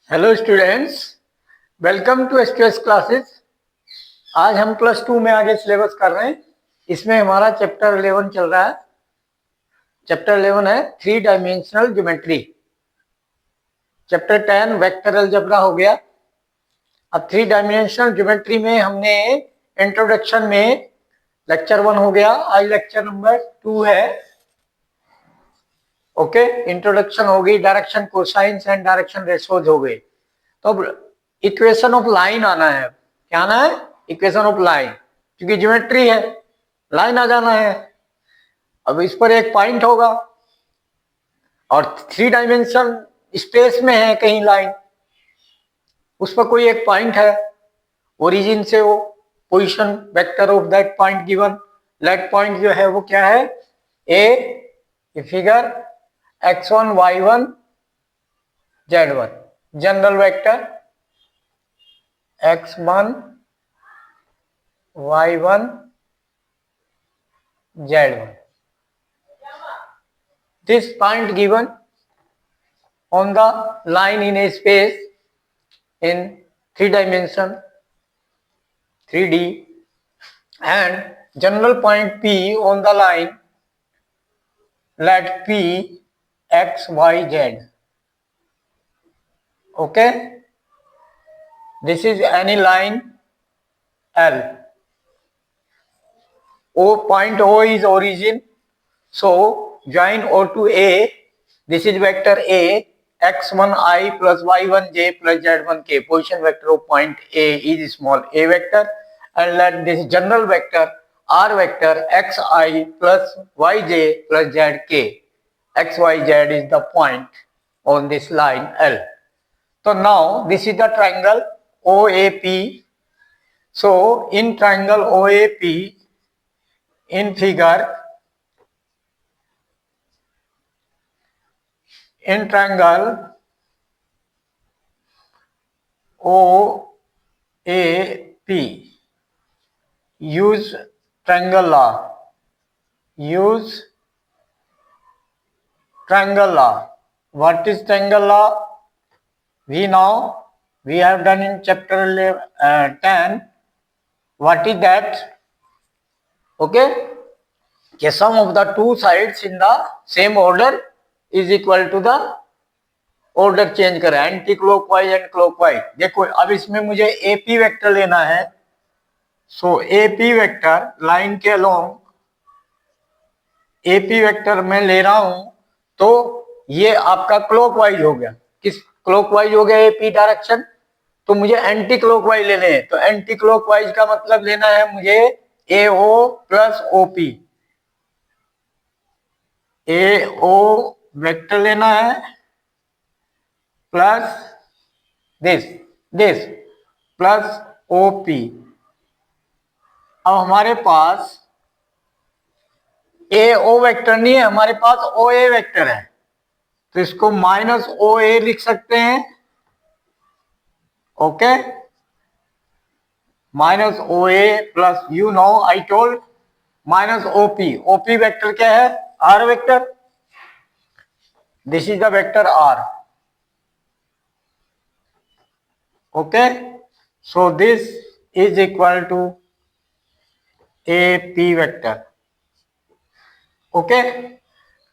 Hello students, welcome to SQS classes. आज हम plus 2 में आगे सिलेबस कर रहे हैं। इसमें हमारा चैप्टर 11 चल रहा है। चैप्टर 11 है 3 dimensional geometry. Chapter 10 vector algebra हो गया। अब 3 डायमेंशनल ज्योमेट्री में हमने इंट्रोडक्शन में लेक्चर 1 हो गया, आज लेक्चर नंबर 2 है। ओके, इंट्रोडक्शन हो गई, direction cosines and direction ratios हो गए। तो इक्वेशन ऑफ लाइन आना है। क्या आना है? इक्वेशन ऑफ लाइन, क्योंकि ज्योमेट्री है, लाइन आ जाना है। अब इस पर एक पॉइंट होगा और 3 डायमेंशन स्पेस में है कहीं लाइन, उस पर कोई एक पॉइंट है, ओरिजिन से वो position vector of that point given. That point जो है वो क्या है? A figure x1 y1 z1 general vector x1 y1 z1. This point given on the line in a space in 3 dimension 3D and general point P on the line, let P x y z. Okay, this is any line L. O point O is origin, so join O to A. This is vector A, x1I plus y1j plus z1k. Position vector of point A is small a vector, and let this general vector r vector xi plus yj plus zk. xyz is the point on this line L. So now this is the triangle OAP. So in triangle OAP, in figure, in triangle OAP, use triangle law. Use triangle law. What is triangle law? We have done in chapter 10. What is that? Okay, the sum of the two sides in the same order is equal to the order change करें, anti clockwise and clockwise. देखो अब इसमें मुझे AP vector लेना है। सो AP vector line के along AP vector मैं ले रहा हूं, तो ये आपका क्लॉकवाइज हो गया। किस क्लॉकवाइज हो गया? AP direction. तो मुझे एंटी क्लॉकवाइज लेने हैं, तो एंटी क्लॉकवाइज का मतलब लेना है मुझे एओ प्लस ओपी। एओ वेक्टर लेना है प्लस दिस प्लस ओपी। अब हमारे पास ए ओ वेक्टर नहीं है, हमारे पास ओ ए वेक्टर है, तो इसको माइनस ओ ए लिख सकते हैं। Okay, minus O A plus you know I told minus OP. OP vector क्या है? R vector. This is the vector R. Okay, so this is equal to AP vector. Okay,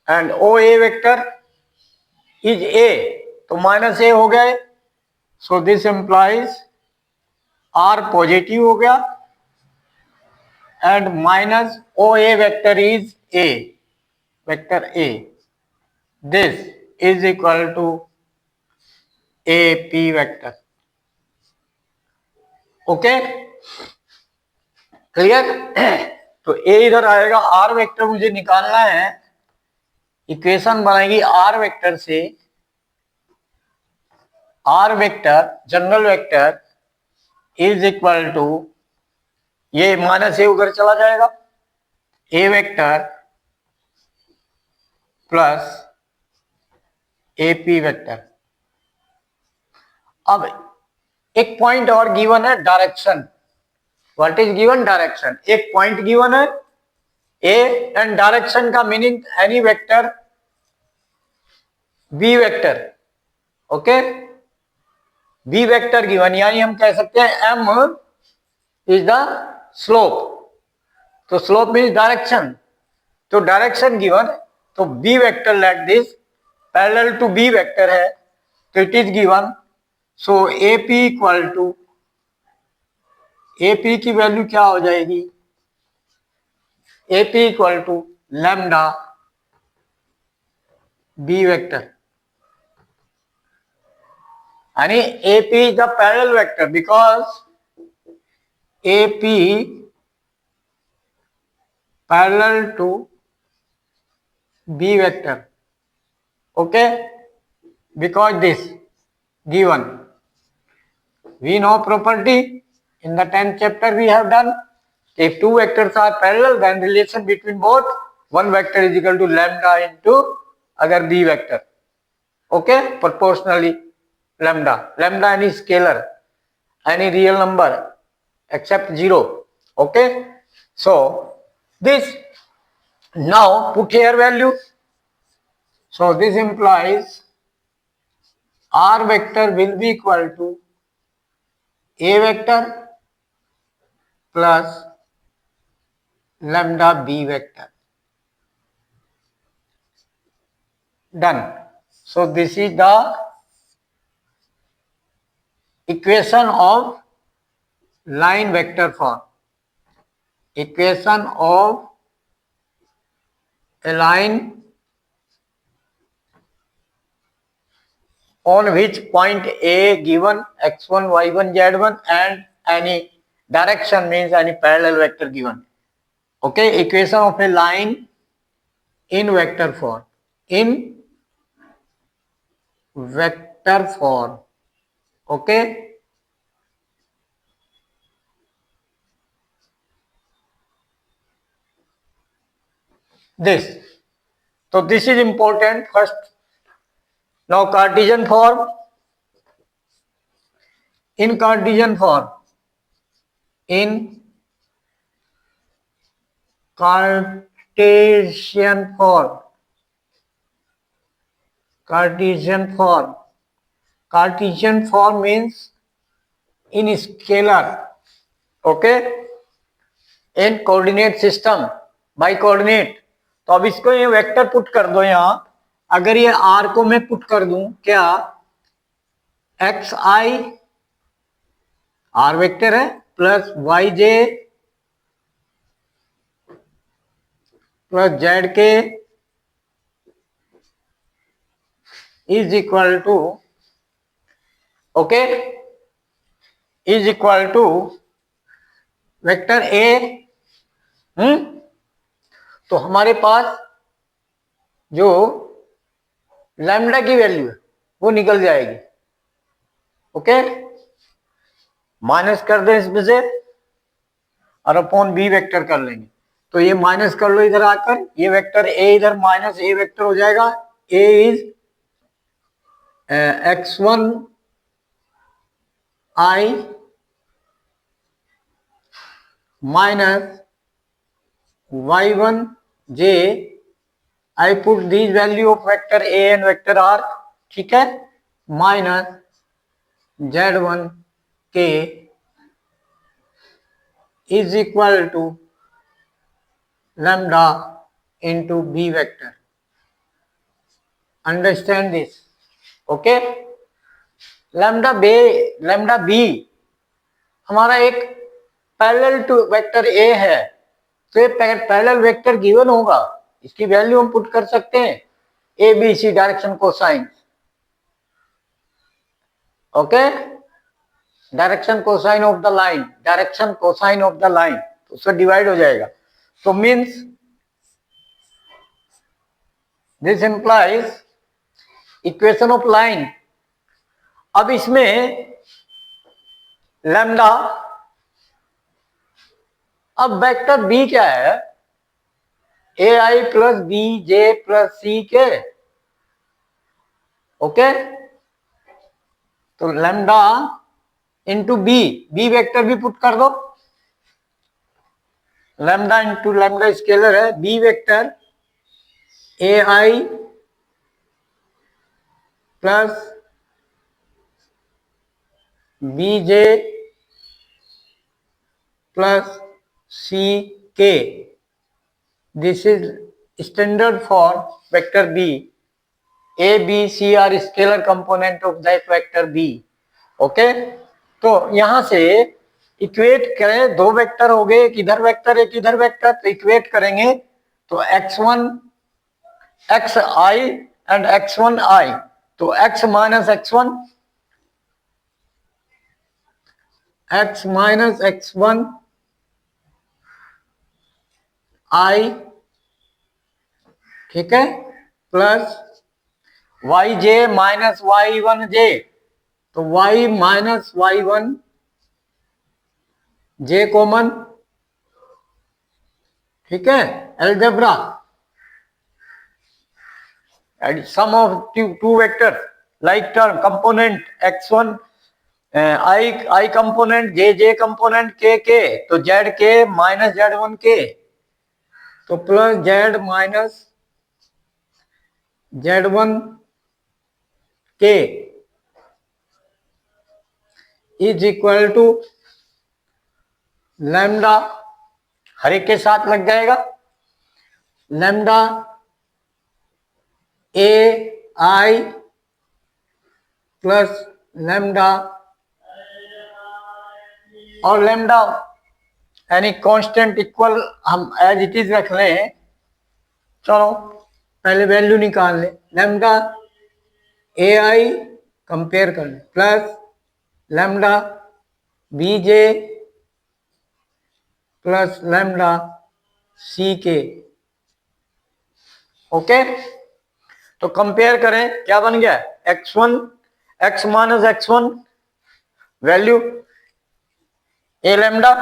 and OA vector is A, तो minus A हो गए। So this implies R positive हो गया and minus OA vector is A, vector A. This is equal to AP vector. Okay, clear? तो ए इधर आएगा, are vector मुझे निकालना है। इक्वेशन बनाएगी आर वेक्टर से। R vector general vector is equal to, ये माइनस ए उधर चला जाएगा, A vector plus AP vector. अब एक पॉइंट और गिवन है, direction. What is given? Direction. एक पॉइंट गिवन है ए एंड डायरेक्शन का meaning any vector B vector, okay, B vector given, यानी हम कह सकते हैं एम इज द स्लोप, तो स्लोप मीन्स डायरेक्शन, तो डायरेक्शन गिवन, तो B vector like this parallel to B vector है, तो it is given, so AP equal to, AP की वैल्यू क्या हो जाएगी, AP equal to lambda B vector, यानी AP is the parallel vector because AP parallel to B vector, okay, because this given, we know property in the 10th chapter we have done, if two vectors are parallel then relation between both one vector is equal to lambda into other b vector, okay, proportionally lambda, lambda any scalar, any real number except 0, okay, so this, now put here value, so this implies r vector will be equal to a vector plus lambda b vector, done. So this is the equation of line vector form, equation of a line on which point A given x1, y1, z1 and any direction means any parallel vector given, okay, equation of a line in vector form, in vector form, okay, this, so this is important first. Now Cartesian form, in Cartesian form, in Cartesian form, Cartesian form, Cartesian form means in scalar, okay, in coordinate system, by coordinate, तो अब इसको ये vector put कर दो यहां, अगर ये r को मैं पुट कर दूं क्या, एक्स आई आर वेक्टर है plus Y J plus Z K is equal to, okay, is equal to vector A, तो हमारे पास जो लैम्डा की वैल्यू है वो निकल जाएगी, ओके, माइनस कर दें इसमें से और अपॉन बी वेक्टर कर लेंगे, तो ये माइनस कर लो इधर आकर, ये वेक्टर ए इधर माइनस ए वेक्टर हो जाएगा, ए is x1 I minus y1 j, I put these value of vector a and vector r, ठीक है, minus z1 k is equal to lambda into b vector, understand this, okay, lambda b हमारा एक parallel to vector ए है, तो ये parallel vector given होगा, इसकी value हम पुट कर सकते हैं A B C direction cosine, okay, direction cosine of the line, direction cosine of the line, तो उससे डिवाइड हो जाएगा, तो means this implies equation of line, अब इसमें लैम्डा, अब वेक्टर बी क्या है, A I plus B J plus C के, ओके, तो lambda into B, B vector भी पुट कर दो, लैम्डा इंटू लैम्डा स्केलर है, B vector A I plus B J plus C के. This is standard for vector B. A, B, C are scalar component of that vector B. Okay, तो यहां से equate करें, दो vector हो गए, एक इधर वेक्टर एक इधर वेक्टर, तो इक्वेट करेंगे तो x1 xi एंड x1i, तो x minus x1 x minus x1 i, ठीक है, plus Y J minus Y one J, तो y minus Y one J common, ठीक है, algebra and sum of two vector like term component x1 I component J component K, तो Z K minus Z one K, तो plus Z minus Z one K is equal to lambda, हर एक के साथ लग जाएगा, lambda A I plus lambda, और lambda यानी कांस्टेंट इक्वल हम एज इट इज रख लें. चलो पहले वैल्यू निकाल ले, लैम्डा ए आई कंपेयर कर ले प्लस लैम्डा बी जे प्लस लैम्डा सी के. ओके, तो कंपेयर करें, क्या बन गया, x1 x minus x1 value a lambda,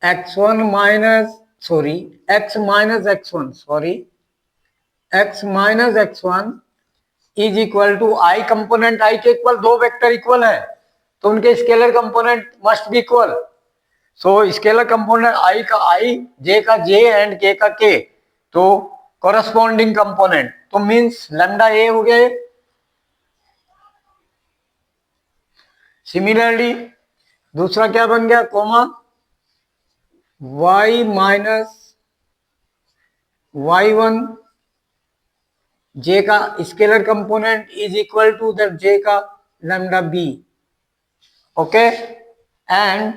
x1 minus sorry x minus x1 sorry x minus x1 is equal to i component i के equal, दो vector equal है तो उनके scalar component must be equal. So scalar component i का i, जे का जे and के का के, तो कॉरस्पॉन्डिंग कंपोनेंट, तो मींस लैम्डा ए हो गए. सिमिलरली दूसरा क्या बन गया, coma y minus y1 j का scalar component is equal to that j का lambda b. Okay, and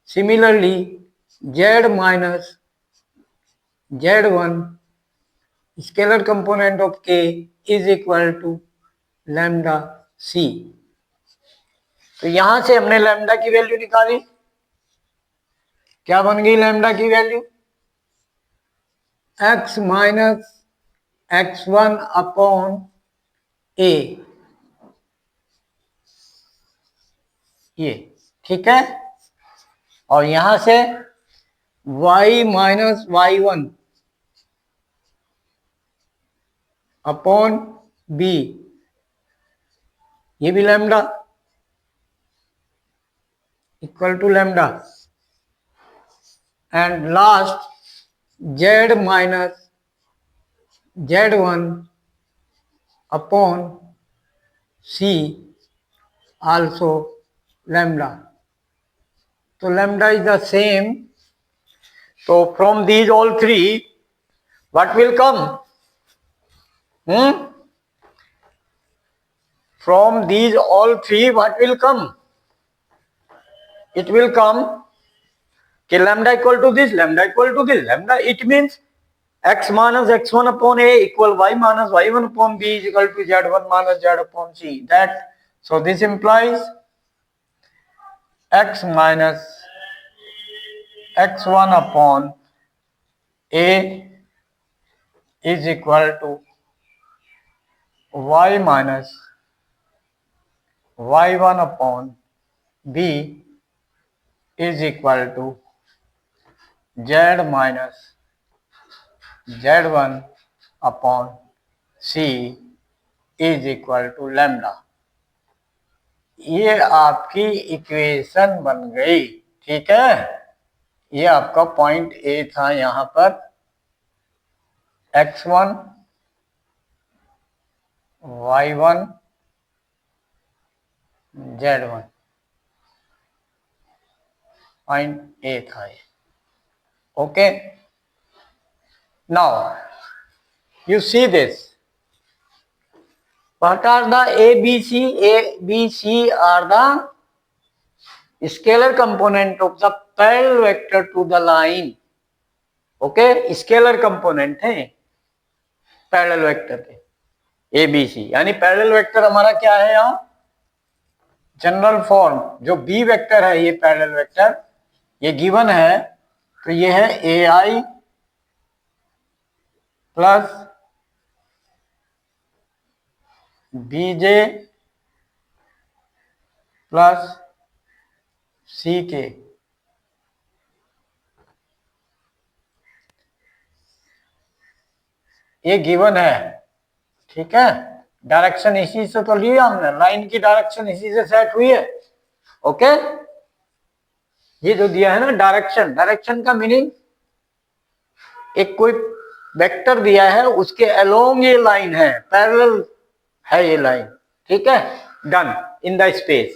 similarly z minus z1 scalar component of k is equal to lambda c. तो यहां से हमने लैम्डा की वैल्यू निकाली, क्या बन गई लैम्डा की value, x minus x1 upon a, ये ठीक है, और यहां से y minus y1 upon b, ये भी lambda equal to lambda, and last z minus z1 upon c also lambda. तो लैम्डा इज द सेम. तो from these all three what will come, from these all three what will come, it will come कि lambda equal to this, lambda equal to this, lambda it means x minus x1 upon a equal y minus y1 upon b is equal to z1 minus z upon c. That so this implies x minus x1 upon a is equal to y minus y1 upon b is equal to z minus z1 upon c is equal to lambda. ये आपकी equation बन गई, ठीक है, ये आपका point A था, यहां पर x1 y1 z1 point A था ये। Okay, now you see this, what are the ABC are the scalar component of the parallel vector to the line। Okay, scalar component है पैरेलल वेक्टर के ABC, यानी parallel vector हमारा क्या है यहाँ, general form जो बी वेक्टर है, ये पैरेलल वेक्टर ये गिवन है, तो ये है AI plus BJ plus CK। ये गिवन है, ठीक है। डायरेक्शन इसी से तो लिया हमने, लाइन की डायरेक्शन इसी से सेट हुई है। ओके, ये जो दिया है ना डायरेक्शन, डायरेक्शन का मीनिंग एक कोई वेक्टर दिया है, उसके अलोंग ये लाइन है, पैरेलल है ये लाइन, ठीक है, डन इन द स्पेस।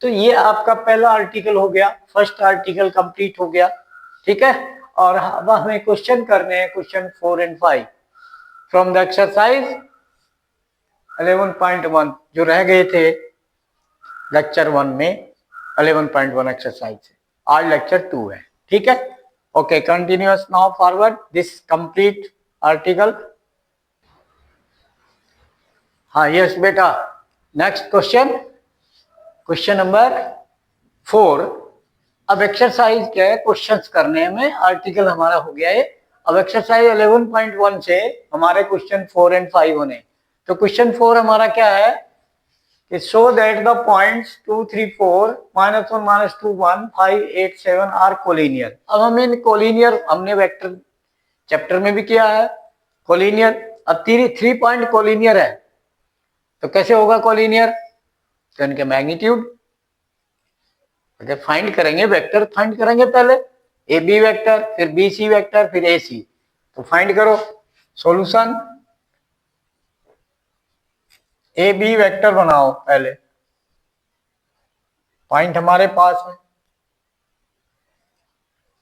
तो ये आपका पहला आर्टिकल हो गया, फर्स्ट आर्टिकल कंप्लीट हो गया, ठीक है। और अब हमें क्वेश्चन करने हैं, question 4 and 5 from the exercise 11.1 जो रह गए थे लेक्चर 1 में, 11.1 एक्सरसाइज से। आज लेक्चर 2 है, ठीक है। Okay, continuous now forward this complete article. हाँ यस बेटा, नेक्स्ट क्वेश्चन, क्वेश्चन नंबर 4। अब एक्सरसाइज क्या है, क्वेश्चंस करने में, आर्टिकल हमारा हो गया है। अब एक्सरसाइज 11.1 से हमारे क्वेश्चन 4 and 5 होने। तो क्वेश्चन 4 हमारा क्या है कि show that the points 2, 3, 4, -1, -2, 1, 5, 8, 7 are collinear. अब हम इन कोलिनियर, हमने वेक्टर चैप्टर में भी किया है कोलिनियर। अब 3 पॉइंट कोलिनियर है, तो कैसे होगा कोलिनियर, तो इनके मैग्नीट्यूड अगर फाइंड करेंगे, वेक्टर फाइंड करेंगे पहले, ए बी वेक्टर, फिर बी सी वेक्टर, फिर ए सी। तो फाइंड करो सॉल्यूशन, ए बी वेक्टर बनाओ पहले, पॉइंट हमारे पास है,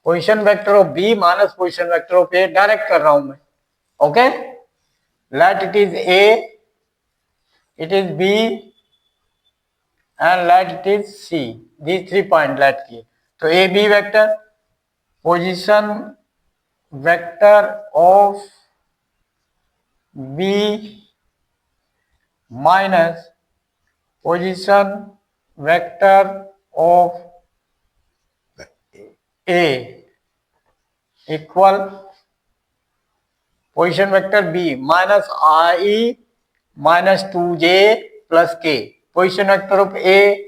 position vector of B minus position vector of A, direct कर रहा हूं मैं। Okay, let it is A, it is B and let it is C, these 3 point let किए। तो A B vector, position vector of B minus position vector of A equal position vector B minus i minus 2j plus k, position vector of A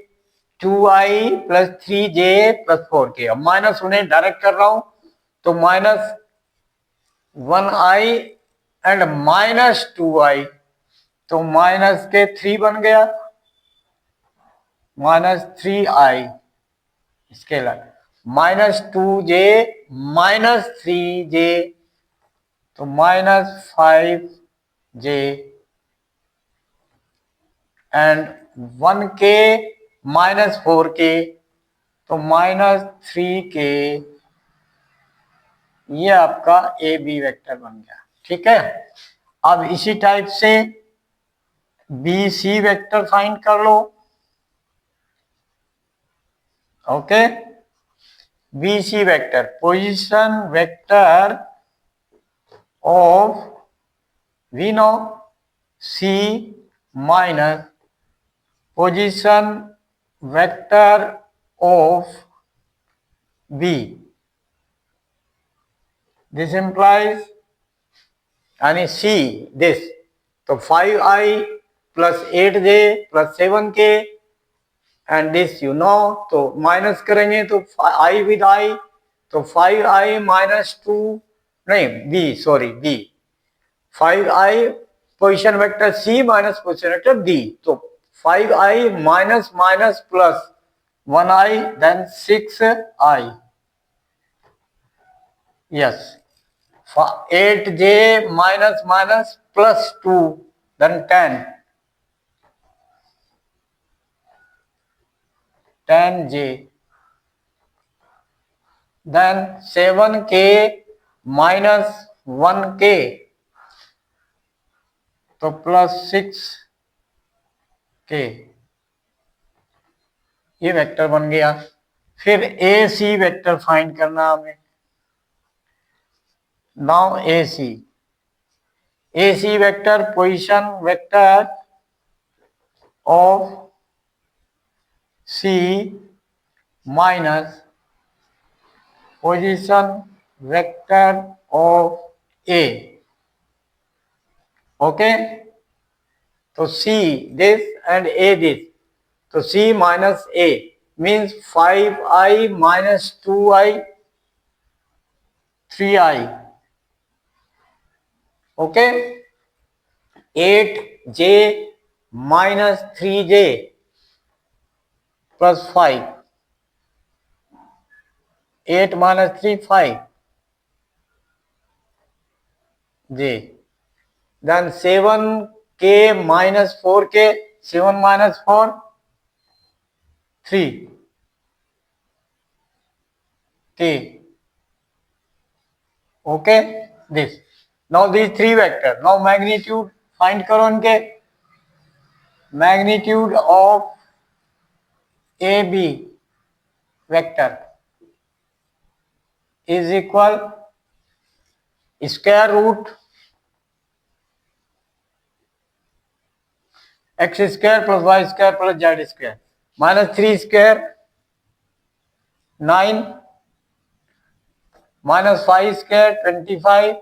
2i plus 3j plus 4k। अब minus उन्हें direct कर रहा हूं, तो minus 1i and minus 2i, तो minus के 3 बन गया, माइनस 3i, इसके लिए माइनस 2j माइनस 3j, तो minus 5j and 1k minus 4k, तो माइनस 3k। ये आपका ए बी वेक्टर बन गया, ठीक है। अब इसी टाइप से बी सी वेक्टर फाइंड कर लो। Okay, B C vector, position vector of we know C minus position vector of B, this implies यानी सी दिस, तो 5i plus 8j plus 7k and this you know, तो minus करेंगे तो i with i, तो 5i minus 2, नहीं b, sorry b, 5i position vector c minus position vector d, तो 5i minus minus plus 1i then 6i, yes 8j minus minus plus 2 then 10, 10j, then 7k minus 1k, तो plus 6k, ये vector बन गया। फिर ए C vector find करना हमें। Now A C vector position vector of C minus position vector of A. Okay, तो C this and A this, तो C minus A means 5i minus 2i 3i। Okay, 8j minus 3j plus 5, 8 minus 3 5 j, then 7k minus 4k, 7 minus 4 3k। Okay, this now these three vectors, now magnitude find करो इनके। magnitude of AB vector is equal square root x square plus y square plus z square minus 3 square 9 minus 5 square 25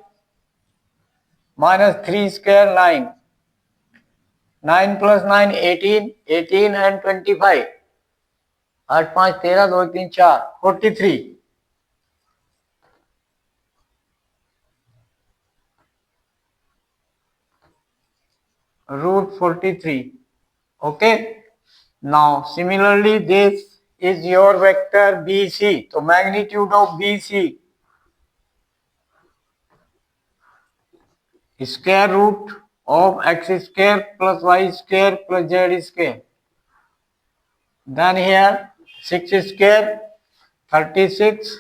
minus 3 square 9, 9 plus 9 18, 18 and 25, 8 5 13 2 3 4 43, root 43। okay, now similarly this is your vector BC, तो magnitude of BC square root of x square plus y square plus z square, then here 6 square 36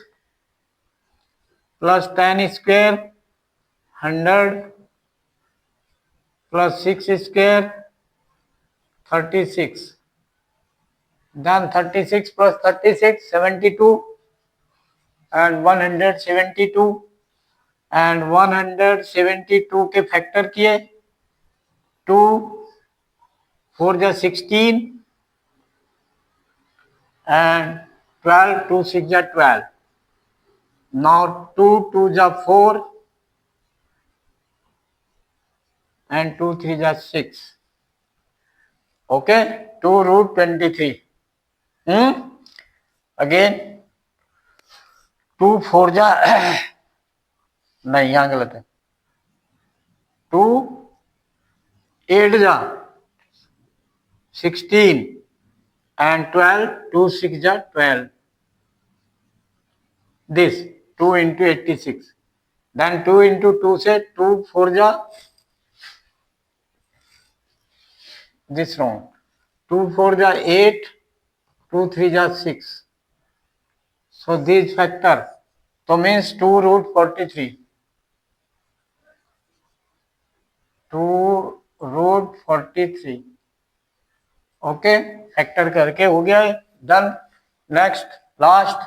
plus 10 square 100 plus 6 square 36, then 36 plus 36 72 and 172 and 172 के factor किए, 2 4 जा 16 and 12 2 6 जा 12, now 2 2 जा 4 and 2 3 जा 6, okay, 2 root 23। again 2 4 जा नहीं, यहाँ गलत है, 2 8 जा 16 and 12 2 6 जा 12, this 2 into 86, then 2 into 2 से 2 4 जा this wrong, 2 4 जा 8, 2 3 जा 6, so this factor, so means 2 root 43, 2 root 43। Okay, factor करके हो गया है, done. Next last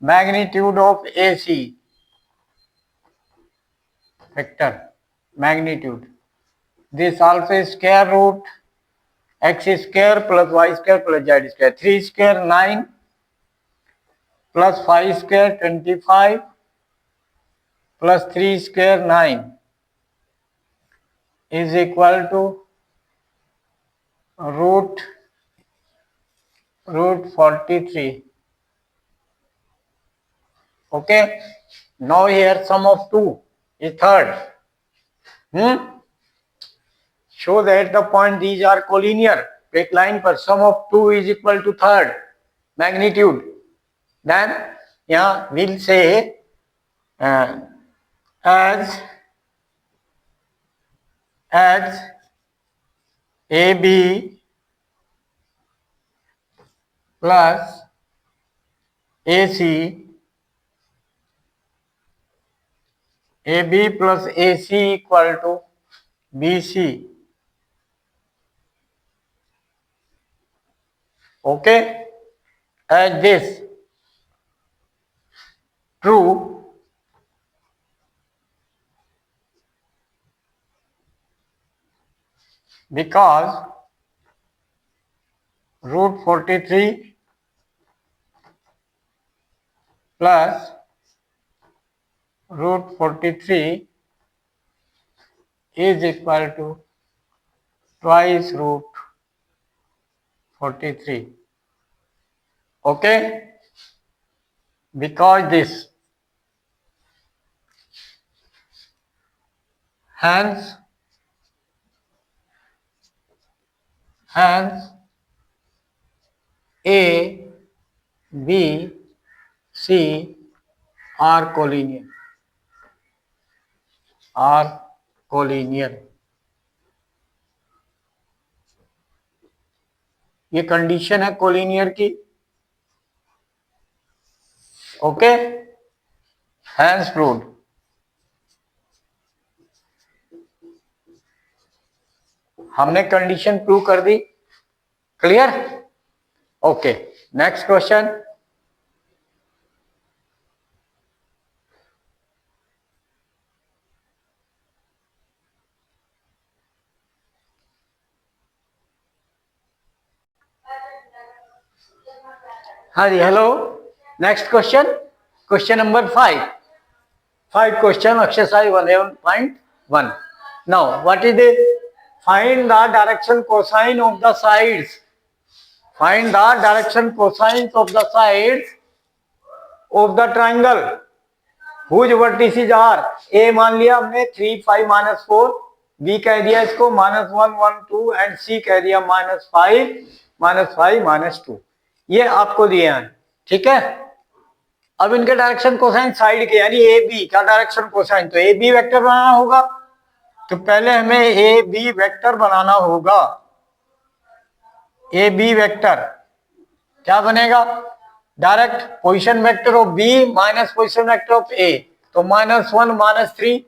magnitude of AC vector, magnitude this also square root x square plus y square plus z square, 3 square 9 plus 5 square 25 plus 3 square 9 is equal to root 43। okay, now here sum of 2 is third, show that the point these are collinear, एक line पर sum of 2 is equal to third magnitude, then यहाँ we'll say as AB plus A C A B plus A C equal to B C. Okay, as this true because root 43 plus root 43 is equal to twice root 43. Okay, because this, hence A, B, C are collinear. Are collinear. ये condition है collinear की. Okay, hence proved. हमने condition prove कर दी. Clear? Okay, next question. हाँ जी, hello. Next question, question number 5. 5 question exercise 11.1. Now what is the find the direction cosine of the sides. Find the direction cosine of the sides of the triangle whose vertices are. A मान लिया हमने 3 5 -4, B कह दिया इसको -1 1 2 and सी कह दिया -5 -5 -2. ये आपको दिए हैं. ठीक है, अब इनके डायरेक्शन कोसाइन साइड के यानी ए बी का डायरेक्शन कोसाइन, तो ए बी वेक्टर बनाना होगा. तो पहले हमें ए बी वेक्टर बनाना होगा. ए बी वेक्टर क्या बनेगा? Direct position vector of B minus position vector of A. तो -1 -3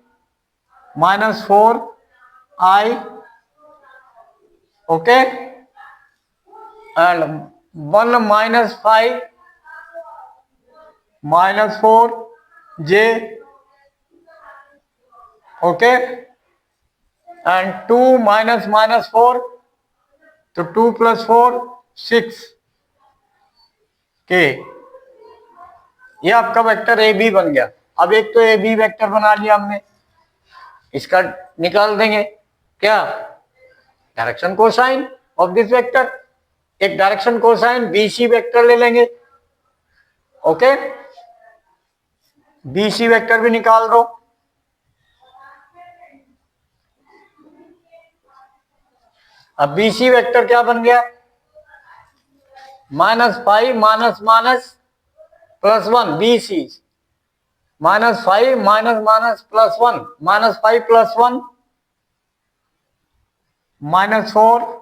-4 I. Okay, and 1 -5 -4 J. Okay, and 2 -4, तो 2 + 4 6 के. ये आपका वेक्टर ए बी बन गया. अब एक तो ए बी वेक्टर बना लिया हमने, इसका निकाल देंगे क्या? Direction cosine of this vector. एक direction cosine B C vector ले लेंगे. ओके, बी सी वेक्टर भी निकाल दो. अब बी सी वेक्टर क्या बन गया? -5 minus minus +1 B C. -5 minus minus +1 -5 +1 -4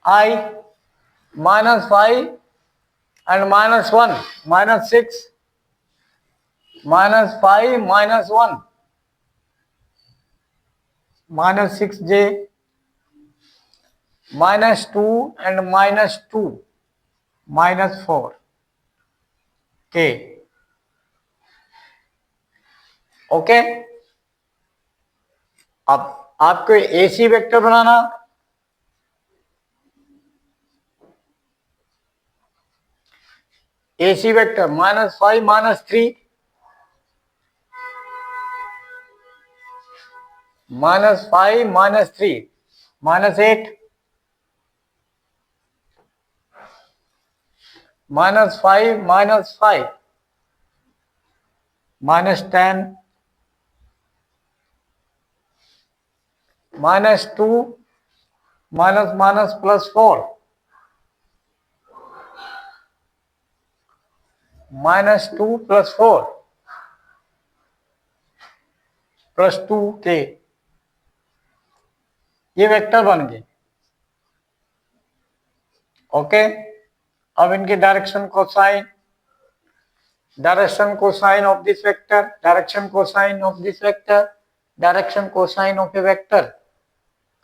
I -5 and -1 -6 -5 -1 -6J -2 and -2 -4 K. Okay, अब आपको एसी वेक्टर बनाना. AC vector -5 -3 -5 -3 -8 -5 -5 -10 -2 -4 -2 +4 +2 K. ये वेक्टर बन गए. ओके, अब इनकी direction cosine, direction cosine of this vector, direction cosine of this vector, direction cosine of a vector,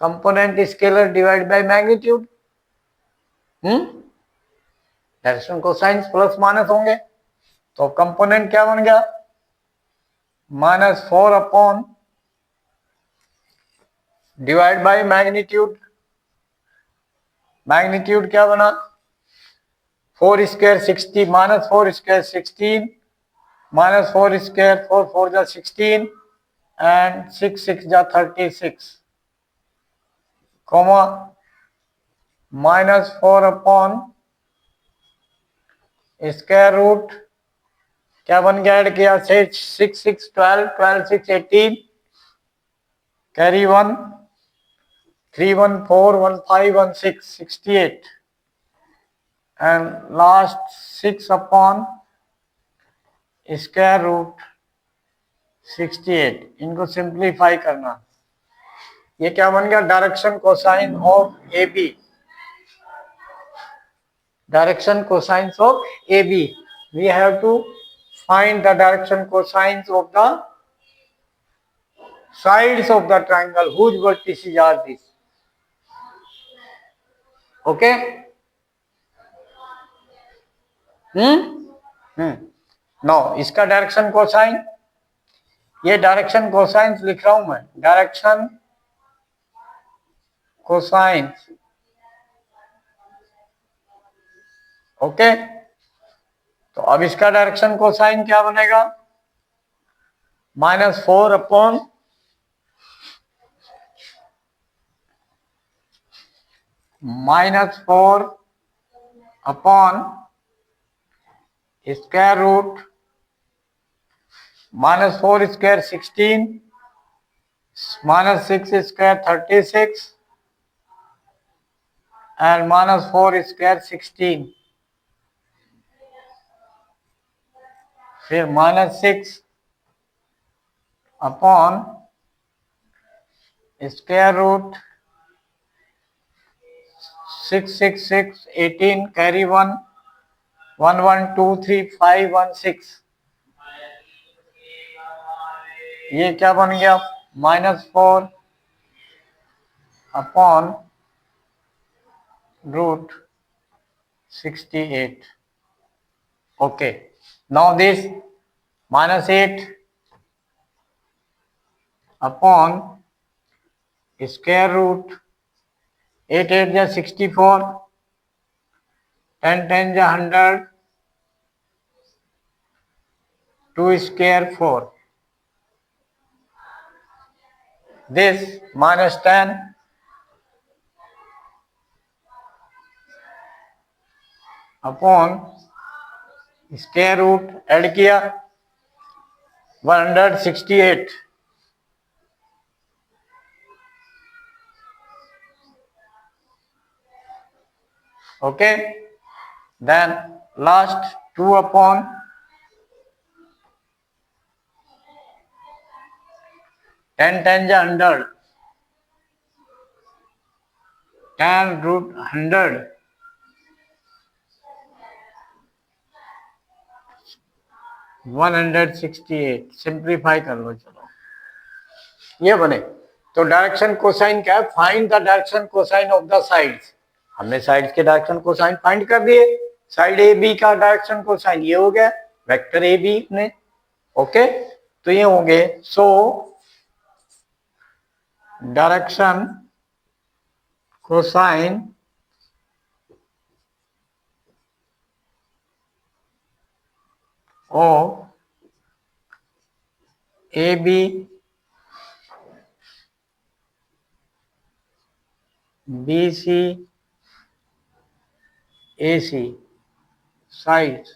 component scalar divided by magnitude. Direction cosine plus minus होंगे, तो component क्या बन गया, -4 upon divide by magnitude, magnitude क्या बना 4 square 60, -4 square 16, -4 square 4 4 जा 16 and 6 6 जा 36, comma -4 upon square root क्या बन गया, ऐड किया 6 6 12 12 6 18, carry 1 3 1 4 1 5 1 6 68 and last 6 upon square root 68। इनको सिंप्लीफाई करना, ये क्या बन गया, direction cosine of A B, direction cosines of AB. We have to find the direction cosines of the sides of the triangle whose vertices are this. Okay? Now इसका direction cosine, ये direction cosines लिख रहा हूं मैं, direction cosines. Okay, तो अब इसका direction cosine क्या बनेगा, -4 upon square root -4 square 16, -6 square 36 and -4 square 16, फिर -6 अपॉन स्क्वायर रूट 6 6 6 18, कैरी 1 1 1 2 3 5 1 6, ये क्या बन गया, -4 upon root 68। Okay, now this -8 upon square root 8 8 जा 64, 10 10 जा 100, 2 square 4, this -10 upon square root add किया 168, ओके, देन लास्ट 2 अपॉन 10 10 जा 100, 10 रूट 100, 168, सिंप्लीफाई कर लो, चलो ये बने। तो डायरेक्शन कोसाइन क्या है, find the direction cosine of the sides. हमने साइड्स के डायरेक्शन कोसाइन फाइंड कर दिए, साइड ए बी का डायरेक्शन कोसाइन ये हो गया, वेक्टर ए बी ने। ओके, तो ये होंगे, so direction cosine of A B B C A C sides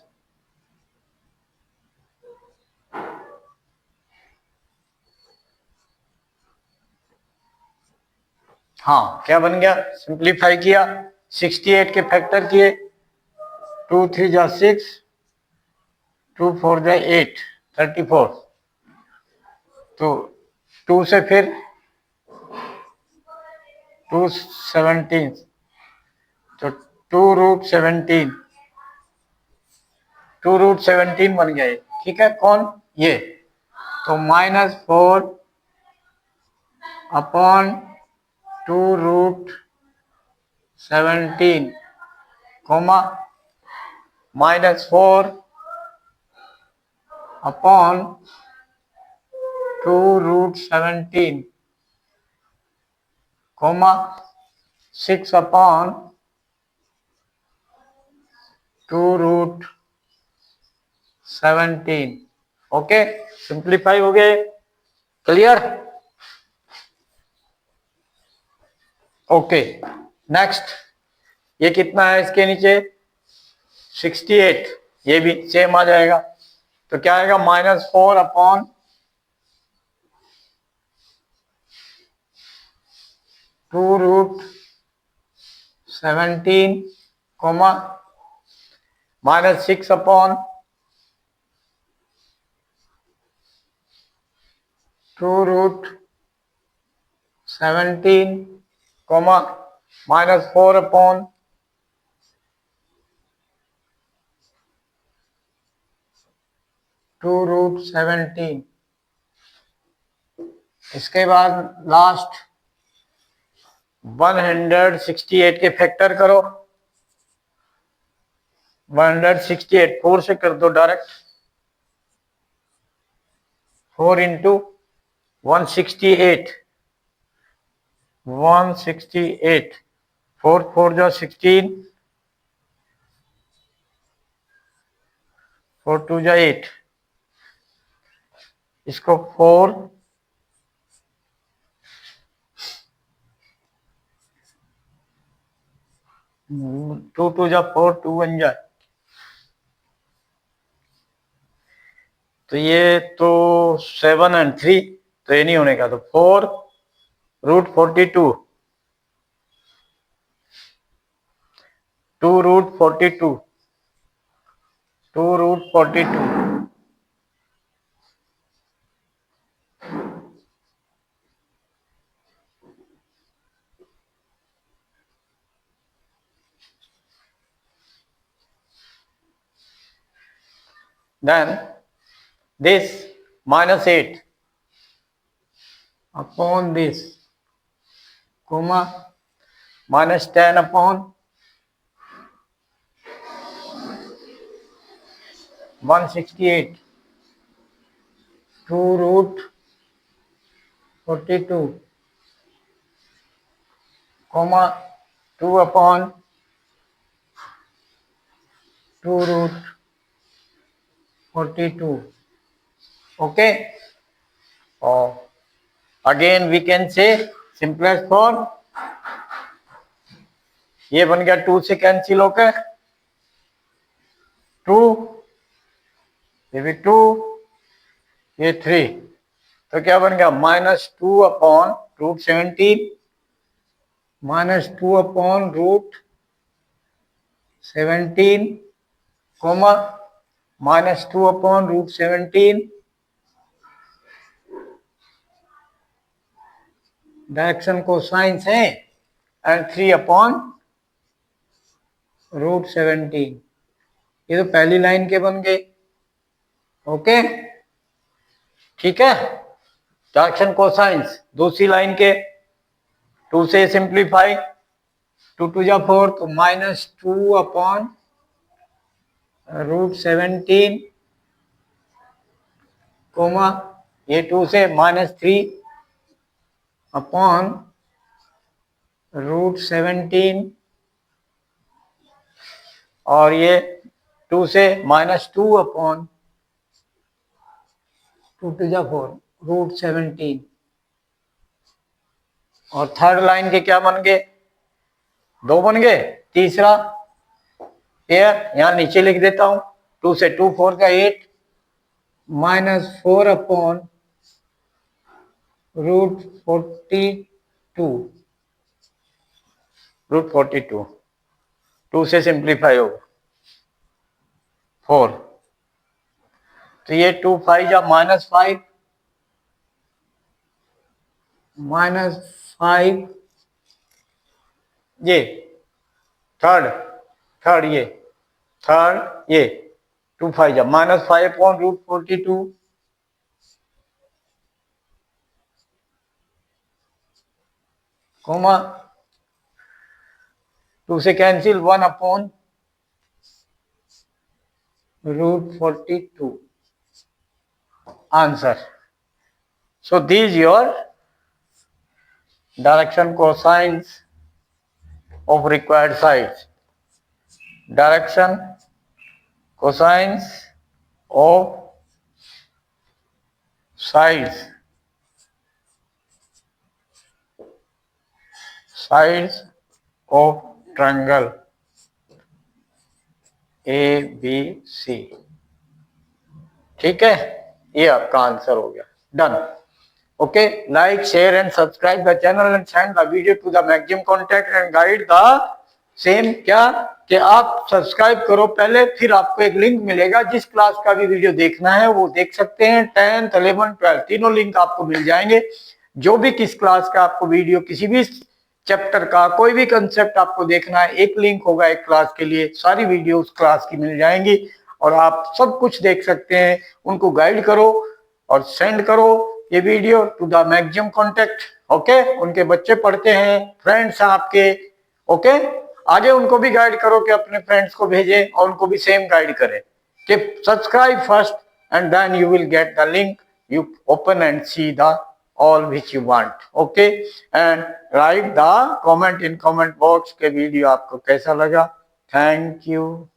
हाँ, क्या बन गया, सिंप्लीफाई किया, 68 के फैक्टर किए, 2 3 जा 6, 2 4 जा 8, 34, तो 2 से फिर 2 17, तो 2√17, 2√17 बन गए। ठीक है, कौन ये, तो -4 upon 2√17 comma -4 upon 2√17 comma 6 upon 2√17। Okay, simplify हो गए, क्लियर। ओके, नेक्स्ट, ये कितना है इसके नीचे 68, ये भी सेम आ जाएगा, तो क्या आएगा -4 upon 2√17 comma -6 upon 2√17 comma -4 upon 2√17। इसके बाद लास्ट 168 के फैक्टर करो, 168 4 से कर दो डायरेक्ट, 4 इंटू 168, 4 4 जो 16, 4 2 जो 8, इसको 4 2 2 जा 4 2 1 जाए, तो ये तो 7 और 3, तो ये नहीं होने का, तो 4√42, 2√42, 2√42, then this -8 upon this comma -10 upon 168, 2√42 comma 2 upon 2√42। okay, or again we can say simplest form, ये बन गया 2 से कैंसिल होकर 2, ये भी 2, ये 3, तो क्या बन गया -2 upon √17, -2 upon √17 comma -2 upon √17, direction cosines है, एंड 3 अपॉन √17। ये तो पहली लाइन के बन गए। ओके, ठीक है, डायरेक्शन को साइंस दूसरी लाइन के 2 से सिंप्लीफाई, 2 2 जा 4, तो -2 अपॉन √17 कोमा ये 2 से -3 अपॉन √17, और ये 2 से -2 अपॉन 2 2 जा 4 √17, और थर्ड लाइन के क्या बन गए, 2 बन गए, तीसरा पेयर यहां नीचे लिख देता हूं, 2 से 2 4 का 8 -4 अपॉन √42, 2 से सिंप्लीफाई होगा 4, तो ये 2 5 जा -5, -5, ये थर्ड थर्ड ये 2 5 जा -5/√42 कोमा 2 से cancel 1/√42 answer. So these your direction cosines of required sides. Direction cosines of sides of triangle ABC. ठीक है, ये आपका आंसर हो गया. Done. Okay, like share and subscribe the channel and send the video to the maximum contact and guide the same. क्या कि आप subscribe करो पहले, फिर आपको एक लिंक मिलेगा. जिस क्लास का भी वीडियो देखना है वो देख सकते हैं. 10th 11th 12th तीनों लिंक आपको मिल जाएंगे. जो भी किस क्लास का आपको वीडियो, किसी भी चैप्टर का कोई भी कंसेप्ट आपको देखना है, एक लिंक होगा एक क्लास के लिए. सारी वीडियो उस क्लास की मिल जाएंगी और आप सब कुछ देख सकते हैं. उनको गाइड करो और सेंड करो ये video to the maximum contact. Okay, उनके बच्चे पढ़ते हैं, फ्रेंड्स हैं आपके. ओके, आगे उनको भी गाइड करो कि अपने फ्रेंड्स को भेजें और उनको भी सेम गाइड करें कि subscribe first and then you will get the link. You open and see the all which you want. Okay, and write the comment in comment box के वीडियो आपको कैसा लगा. Thank you.